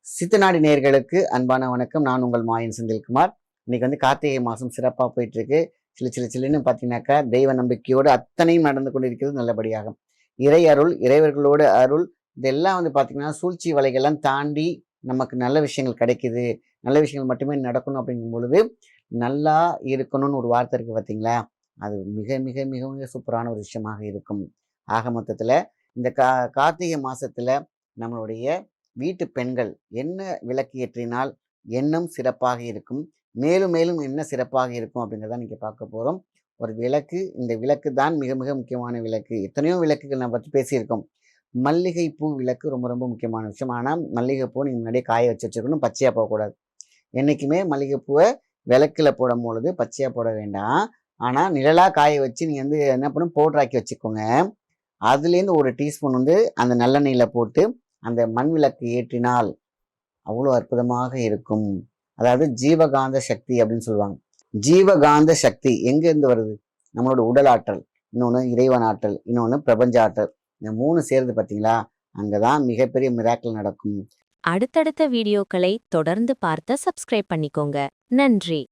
சித்தநாடி நேயர்களுக்கு அன்பான வணக்கம். நான் உங்கள் மாயன் செந்தில்குமார். இன்னைக்கு கார்த்திகை மாதம் சிறப்பாக போயிட்டு இருக்கு. சில்லுன்னு பார்த்தீங்கன்னாக்கா தெய்வ நம்பிக்கையோடு அத்தனையும் நடந்து கொண்டிருக்கிறது நல்லபடியாக. இறை அருள், இறைவர்களோட அருள் இதெல்லாம் பார்த்தீங்கன்னா சூழ்ச்சி வலைகள்லாம் தாண்டி நமக்கு நல்ல விஷயங்கள் கிடைக்குது. நல்ல விஷயங்கள் மட்டுமே நடக்கணும் அப்படிங்கும் பொழுது நல்லா இருக்கணும்னு ஒரு வார்த்தை இருக்கு பார்த்தீங்களா? அது மிக மிக மிக மிக சூப்பரான ஒரு விஷயமாக இருக்கும். ஆக மொத்தத்தில் இந்த கார்த்திகை மாசத்துல நம்மளுடைய வீட்டு பெண்கள் என்ன விளக்கு ஏற்றினால் எண்ணம் சிறப்பாக இருக்கும், மேலும் மேலும் என்ன சிறப்பாக இருக்கும் அப்படிங்கிறத நீங்கள் பார்க்க போகிறோம். ஒரு விளக்கு, இந்த விளக்கு தான் மிக மிக முக்கியமான விளக்கு. எத்தனையோ விளக்குகள் நம்ம பற்றி பேசியிருக்கோம். மல்லிகை பூ விளக்கு ரொம்ப ரொம்ப முக்கியமான விஷயம். ஆனால் மல்லிகைப்பூ நீங்கள் முன்னாடியே காய வச்சு வச்சுருக்கணும், பச்சையாக போகக்கூடாது. என்றைக்குமே மல்லிகைப்பூவை விளக்கில் போடும் பொழுது பச்சையாக போட வேண்டாம். ஆனால் நிழலாக காய வச்சு நீங்கள் என்ன பண்ணும், பவுடராக்கி வச்சுக்கோங்க. அதுலேருந்து ஒரு டீஸ்பூன் அந்த நல்லெண்ணெயில் போட்டு அந்த மண் விளக்கு ஏற்றினால் அவ்வளோ அற்புதமாக இருக்கும். அதாவது ஜீவகாந்த சக்தி அப்படின்னு சொல்லுவாங்க. ஜீவகாந்த சக்தி எங்கேருந்து வருது? நம்மளோட உடல் ஆற்றல், இன்னொன்று இறைவன் ஆற்றல், இன்னொன்று பிரபஞ்ச ஆற்றல். இந்த 3 சேருது பார்த்தீங்களா? அங்கதான் மிகப்பெரிய மிராக்கிள் நடக்கும். அடுத்தடுத்த வீடியோக்களை தொடர்ந்து பார்த்து சப்ஸ்கிரைப் பண்ணிக்கோங்க. நன்றி.